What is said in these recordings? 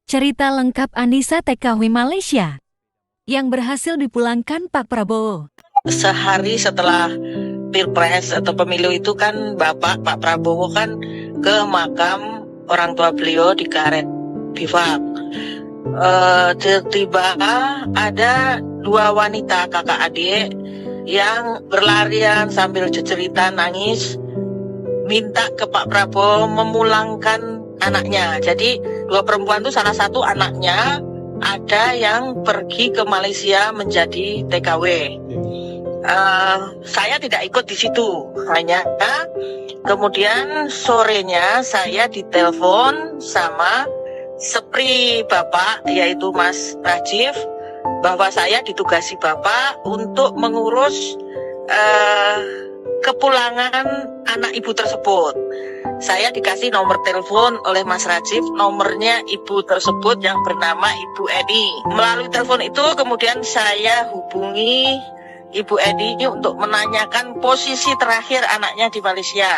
Cerita lengkap Anissa TKW Malaysia yang berhasil dipulangkan Pak Prabowo. Sehari setelah Pilpres atau pemilu itu kan Pak Prabowo kan ke makam orang tua beliau di Karet Bifak. Tiba-tiba ada dua wanita kakak adik yang berlarian sambil cerita nangis minta ke Pak Prabowo memulangkan anaknya. Jadi dua perempuan itu salah satu anaknya ada yang pergi ke Malaysia menjadi TKW. Saya tidak ikut di situ, hanya kemudian sorenya saya ditelepon sama Sepri Bapak, yaitu Mas Rajif, bahwa saya ditugasi Bapak untuk mengurus kepulangan anak ibu tersebut. Saya dikasih nomor telepon oleh Mas Rajif, nomornya ibu tersebut yang bernama Ibu Edi. Melalui telepon itu kemudian saya hubungi Ibu Edi untuk menanyakan posisi terakhir anaknya di Malaysia.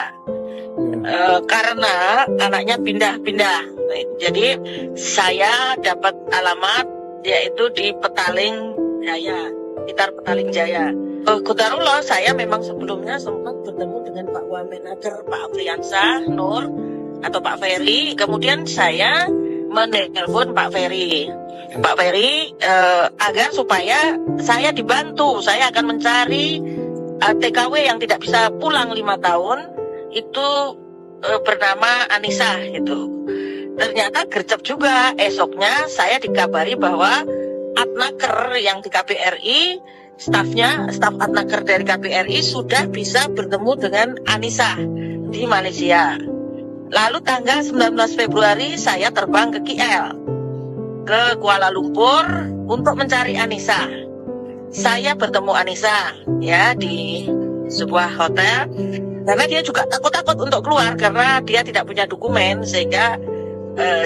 Karena anaknya pindah-pindah. Jadi saya dapat alamat yaitu di Petaling Jaya, sekitar Petaling Jaya. Qadarullah, saya memang sebelumnya sempat bertemu dengan Pak Wamenager, Pak Afriansah Nur atau Pak Ferry. Kemudian saya menelpon Pak Ferry. Pak Ferry agar supaya saya dibantu, saya akan mencari TKW yang tidak bisa pulang 5 tahun itu bernama Anissa gitu. Ternyata gercep juga, esoknya saya dikabari bahwa Adnaker yang di KBRI, staf Adnaker dari KBRI sudah bisa bertemu dengan Anissa di Malaysia. Lalu tanggal 19 Februari saya terbang ke KL, ke Kuala Lumpur untuk mencari Anissa. Saya bertemu Anissa ya di sebuah hotel karena dia juga takut-takut untuk keluar karena dia tidak punya dokumen, sehingga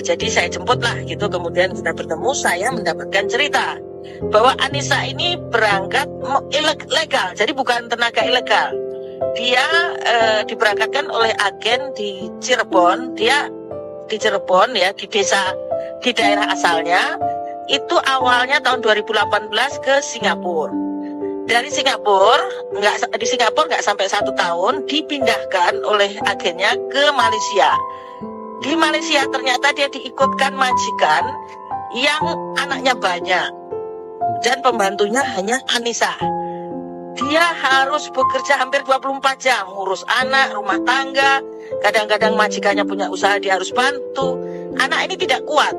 jadi saya jemputlah gitu. Kemudian kita bertemu, saya mendapatkan cerita bahwa Anissa ini berangkat legal, jadi bukan tenaga ilegal. Dia diberangkatkan oleh agen di Cirebon. Dia di Cirebon ya, di desa, di daerah asalnya. Itu awalnya tahun 2018 ke Singapura. Dari Singapura, di Singapura nggak sampai 1 tahun, dipindahkan oleh agennya ke Malaysia. Di Malaysia ternyata dia diikutkan majikan yang anaknya banyak dan pembantunya hanya Anissa. Dia harus bekerja hampir 24 jam, ngurus anak, rumah tangga. Kadang-kadang majikannya punya usaha, dia harus bantu. Anak ini tidak kuat.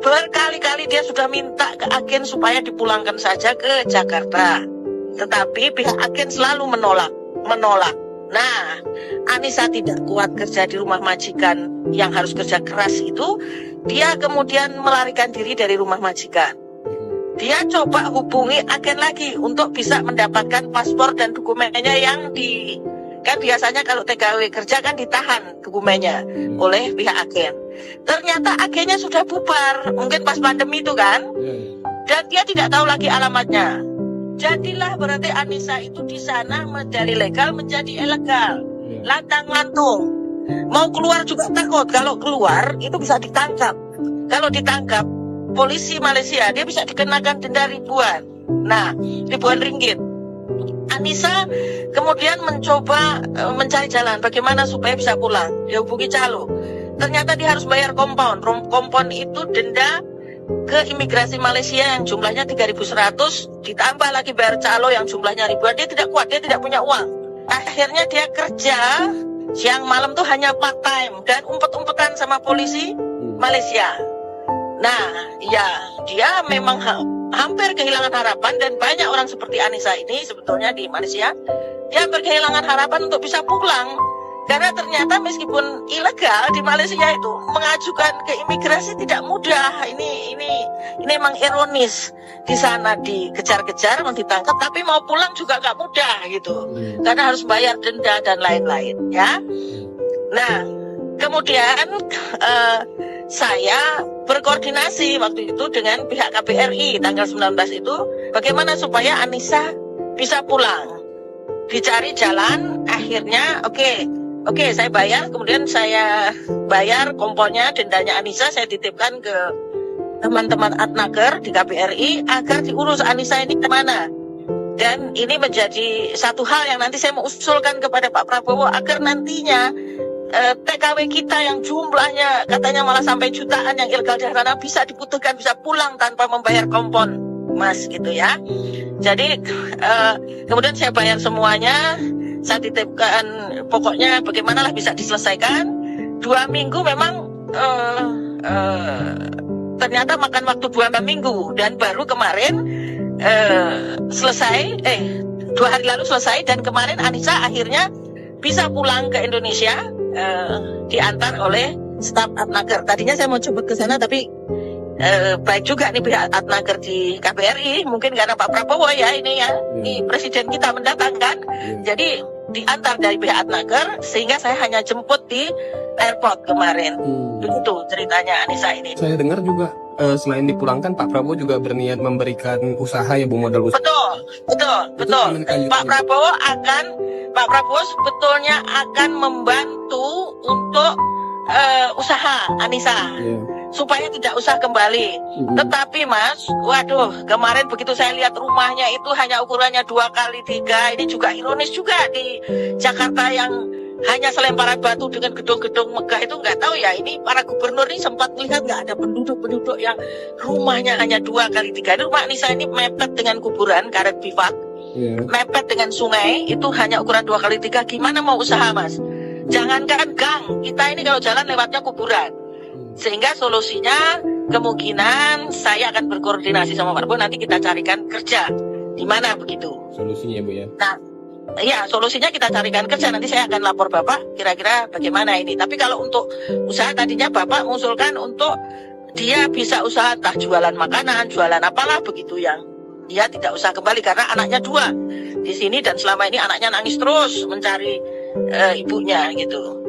Berkali-kali dia sudah minta ke agen supaya dipulangkan saja ke Jakarta. Tetapi pihak agen selalu menolak. Nah, Anissa tidak kuat kerja di rumah majikan yang harus kerja keras itu. Dia kemudian melarikan diri dari rumah majikan. Dia coba hubungi agen lagi untuk bisa mendapatkan paspor dan dokumennya yang kan biasanya kalau TKW kerja kan ditahan dokumennya oleh pihak agen. Ternyata agennya sudah bubar, mungkin pas pandemi itu kan. Dan dia tidak tahu lagi alamatnya. Jadilah berarti Anissa itu di sana dari legal menjadi ilegal, lantang-lantung. Mau keluar juga takut, kalau keluar itu bisa ditangkap. Kalau ditangkap polisi Malaysia, dia bisa dikenakan denda ribuan. Nah, ribuan ringgit. Anissa kemudian mencoba mencari jalan bagaimana supaya bisa pulang. Dia hubungi calo. Ternyata dia harus bayar kompon. Kompon itu denda ke imigrasi Malaysia yang jumlahnya 3.100, ditambah lagi bayar calo yang jumlahnya ribuan. Dia tidak kuat, dia tidak punya uang. Akhirnya dia kerja siang malam tuh hanya part time dan umpet-umpetan sama polisi Malaysia. Nah, ya dia memang hampir kehilangan harapan, dan banyak orang seperti Anissa ini sebetulnya di Malaysia, dia hampir kehilangan harapan untuk bisa pulang. Karena ternyata meskipun ilegal di Malaysia itu mengajukan ke imigrasi tidak mudah. Ini memang ironis. Di sana dikejar-kejar, mau ditangkap, tapi mau pulang juga nggak mudah gitu. Karena harus bayar denda dan lain-lain ya. Nah, kemudian saya berkoordinasi waktu itu dengan pihak KBRI tanggal 19 itu bagaimana supaya Anissa bisa pulang. Dicari jalan, akhirnya Oke, saya bayar, kemudian saya bayar komponnya, dendanya Anissa saya titipkan ke teman-teman Adnaker di KBRI agar diurus Anissa ini kemana. Dan ini menjadi satu hal yang nanti saya mau usulkan kepada Pak Prabowo agar nantinya TKW kita yang jumlahnya katanya malah sampai jutaan yang ilegal di sana bisa diputuskan, bisa pulang tanpa membayar kompon, Mas, gitu ya. Jadi kemudian saya bayar semuanya, saya titipkan, pokoknya bagaimanalah bisa diselesaikan. 2 minggu memang ternyata makan waktu 2 minggu, dan baru kemarin selesai, 2 hari lalu selesai, dan kemarin Anissa akhirnya bisa pulang ke Indonesia, diantar oleh staf Adnaker. Tadinya saya mau coba ke sana, tapi baik juga nih pihak Adnaker di KBRI, mungkin karena Pak Prabowo ya ini ya, ini presiden kita mendatang kan, jadi diantar dari pihak Adnaker, sehingga saya hanya jemput di airport kemarin. Begitu ceritanya Anissa ini. Saya dengar juga selain dipulangkan, Pak Prabowo juga berniat memberikan usaha ya Bu, modal usaha. Betul. Pak Prabowo sebetulnya akan membantu untuk usaha Anissa, supaya tidak usah kembali. Tetapi Mas, waduh, kemarin begitu saya lihat rumahnya itu hanya ukurannya 2x3. Ini juga ironis juga di Jakarta yang hanya selemparan batu dengan gedung-gedung megah itu, nggak tahu ya, ini para gubernur ini sempat melihat nggak ada penduduk-penduduk yang rumahnya hanya 2x3. Ini rumah Anissa ini mepet dengan kuburan, karet bifak, mepet dengan sungai, itu hanya ukuran 2x3. Gimana mau usaha Mas? Jangankan gang, kita ini kalau jalan lewatnya kuburan. Sehingga solusinya kemungkinan saya akan berkoordinasi sama Pak Prabowo, nanti kita carikan kerja di mana begitu. Solusinya Bu ya. Nah, iya, solusinya kita carikan kerja. Nanti saya akan lapor Bapak kira-kira bagaimana ini. Tapi kalau untuk usaha, tadinya Bapak mengusulkan untuk dia bisa usaha entah jualan makanan, jualan apalah begitu, yang dia tidak usah kembali karena anaknya 2 di sini, dan selama ini anaknya nangis terus mencari ibunya gitu.